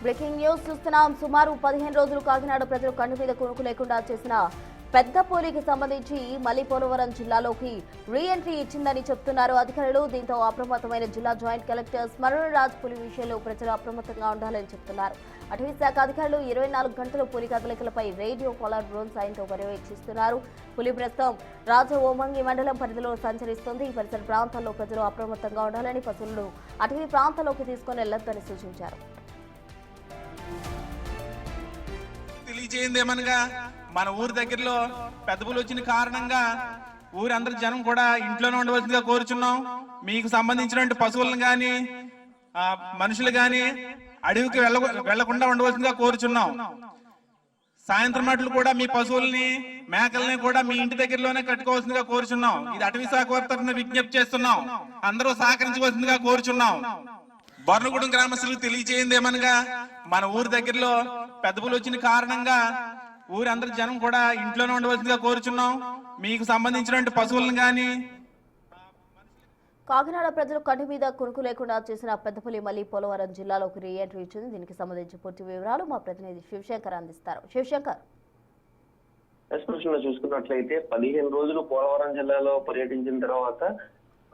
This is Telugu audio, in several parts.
బ్రేకింగ్ న్యూస్ చూస్తున్నాం. సుమారు 15 రోజులు కాకినాడ ప్రజలు కన్ను మీద కొనుక్కు లేకుండా చేసిన పెద్ద పులికి సంబంధించి మళ్లీ పోలవరం జిల్లాలోకి రీ ఎంట్రీ ఇచ్చిందని చెప్తున్నారు అధికారులు. దీంతో అప్రమత్తమైన జిల్లా జాయింట్ కలెక్టర్ స్మరణరాజ్ పులి విషయంలో ప్రజలు అప్రమత్తంగా ఉండాలని చెప్తున్నారు. అటవీ శాఖ అధికారులు 24 గంటలు పులి కదలికలపై రేడియో కాలర్ డ్రోన్ సాయంతో పర్యవేక్షిస్తున్నారు. పులి ప్రస్తుతం రాజవోమంగి మండలం పరిధిలో సంచరిస్తుంది. ఈ పరిసర ప్రాంతాల్లో ప్రజలు అప్రమత్తంగా ఉండాలని, పశువులను అటవీ ప్రాంతాల్లోకి తీసుకుని వెళ్లొద్దని సూచించారు. తెలియజేయందేమనగా మన ఊరి దగ్గరలో పెద్ద పులి వచ్చిన కారణంగా ఊరందరూ జనం కూడా ఇంట్లోనే ఉండవలసిందిగా కోరుచున్నాం. మీకు సంబంధించినటువంటి పశువులను గాని మనుషులు గాని అడవికి వెళ్లకుండా ఉండవలసిందిగా కోరుచున్నాం. సాయంత్రం నాట్లు కూడా మీ పశువుల్ని మేకల్ని కూడా మీ ఇంటి దగ్గరలోనే కట్టుకోవాల్సిందిగా కోరుచున్నాం. ఇది అటవీ శాఖ వారి తరఫున విజ్ఞప్తి చేస్తున్నాం. అందరూ సహకరించవలసిందిగా కోరుచున్నాం. బొర్నగూడెం గ్రామస్తులకు తెలియజేయందేమనగా మన ఊరి దగ్గరలో పెద్ద పులి వచ్చిన కారణంగా ఊరందరూ జనం కూడా ఇంట్లోనే ఉండవలసిందిగా కోరుచున్నాం. మీకు సంబంధించినటువంటి పశువులను గాని కాకినాడ ప్రజలు కంటి మీద కొనుక్కు లేకుండా చేసిన పెద్దపులి మళ్లీ పోలవరం జిల్లాలోకి రీ ఎంట్రీ ఇచ్చింది. దీనికి సంబంధించి పూర్తి వివరాలు మా ప్రతినిధి శివశంకర్ అందిస్తారు. శివశంకర్, చూసుకున్నట్లయితే 15 రోజులు పోలవరం జిల్లాలో పర్యటించిన తర్వాత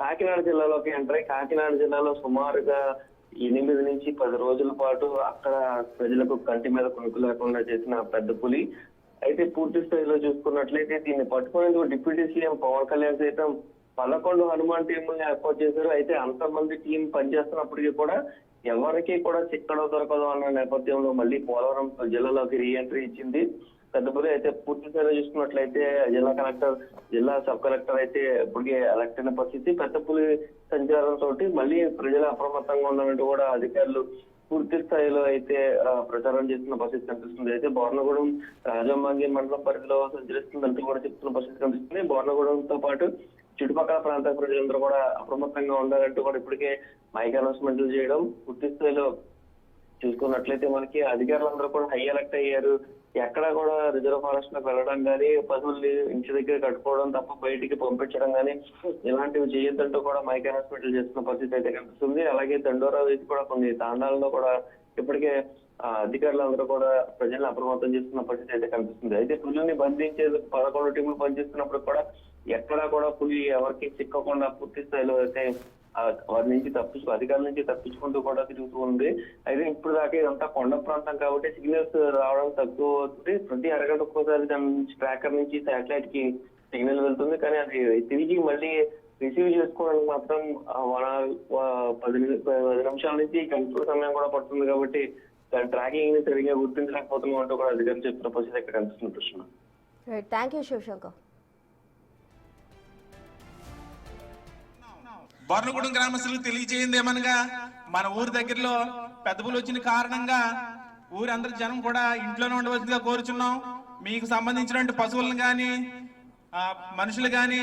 కాకినాడ జిల్లాలోకి ఎంటర్ అయ్యి కాకినాడ జిల్లాలో సుమారుగా 8 నుంచి 10 రోజుల పాటు అక్కడ ప్రజలకు కంటి మీద కొనుక్కు లేకుండా చేసిన పెద్ద పులి అయితే పూర్తి స్థాయిలో చూసుకున్నట్లయితే దీన్ని పట్టుకునేందుకు డిప్యూటీ సీఎం పవన్ కళ్యాణ్ సైతం 11 హనుమాన్ టీముల్ని ఏర్పాటు చేశారు. అయితే అంతమంది టీం పనిచేస్తున్నప్పటికీ కూడా ఎవరికి కూడా చిక్కడో దొరకదు అన్న నేపథ్యంలో మళ్ళీ పోలవరం జిల్లాలోకి రీ ఎంట్రీ ఇచ్చింది పెద్ద పులి. అయితే పూర్తి స్థాయిలో చూసుకున్నట్లయితే జిల్లా సబ్ కలెక్టర్ అయితే ఇప్పటికే ఎలక్ట్ అయిన పరిస్థితి. పెద్ద పులి సంచారంతో మళ్ళీ ప్రజలు అప్రమత్తంగా ఉండాలంటూ కూడా అధికారులు పూర్తి స్థాయిలో అయితే ప్రచారం చేస్తున్న పరిస్థితి కనిపిస్తుంది. అయితే బొర్నగూడెం రాజమంగి మండలం పరిధిలో సంచరిస్తుందంటూ కూడా చెప్తున్న పరిస్థితి కనిపిస్తుంది. బొర్నగూడెంతో పాటు చుట్టుపక్కల ప్రాంత ప్రజలందరూ కూడా అప్రమత్తంగా ఉండాలంటూ కూడా ఇప్పటికే మైక్ అనౌన్స్మెంట్లు చేయడం పూర్తి స్థాయిలో చూసుకున్నట్లయితే మనకి అధికారులందరూ కూడా హై అలర్ట్ అయ్యారు. ఎక్కడ కూడా రిజర్వ్ ఫారెస్ట్ లోకి వెళ్ళడం కానీ పశువుల్ని ఇంటి దగ్గర కట్టుకోవడం తప్ప బయటికి పంపించడం కానీ ఇలాంటివి చేయొద్దంటూ కూడా మైక్ అనౌన్స్మెంట్లు చేస్తున్న పరిస్థితి అయితే కనిపిస్తుంది. అలాగే దండోరా వేసి కూడా కొన్ని తాండాలలో కూడా ఇప్పటికే అధికారులందరూ కూడా ప్రజలను అప్రమత్తం చేస్తున్న పరిస్థితి అయితే కనిపిస్తుంది. అయితే పులిని బంధించేందుకు 11 టీములు పనిచేస్తున్నప్పుడు కూడా ఎక్కడా కూడా పులి ఎవరికి చిక్కకుండా పూర్తి స్థాయిలో అయితే వారి నుంచి అధికారుల నుంచి తప్పించుకుంటూ కూడా తిరుగుతూ ఉంది. అయితే ఇప్పుడు దాకా ఇదంతా కొండ ప్రాంతం కాబట్టి సిగ్నల్స్ రావడం తక్కువ అవుతుంది. ప్రతి అరగంట ఒక్కోసారి దాని నుంచి ట్రాకర్ నుంచి శాటిలైట్ కి సిగ్నల్ వెళ్తుంది. కానీ అది తిరిగి మళ్ళీ రిసీవ్ చేసుకోవడానికి మాత్రం 10 నిమిషాల నుంచి గంటల సమయం కూడా పడుతుంది. కాబట్టి దాని ట్రాకింగ్ ని సరిగ్గా గుర్తించలేకపోతున్నాం అంటూ కూడా అధికారులు చెప్తున్న పరిస్థితి ఇక్కడ కనిపిస్తుంది. Krishna, thank you Shivashankar. బొర్నగూడెం గ్రామస్తులకు తెలియజేయందేమనగా మన ఊరి దగ్గరలో పెద్ద పులి వచ్చిన కారణంగా ఊరందరూ జనం కూడా ఇంట్లోనే ఉండవలసిందిగా కోరుచున్నాం. మీకు సంబంధించినటువంటి పశువులను గాని మనుషులు గాని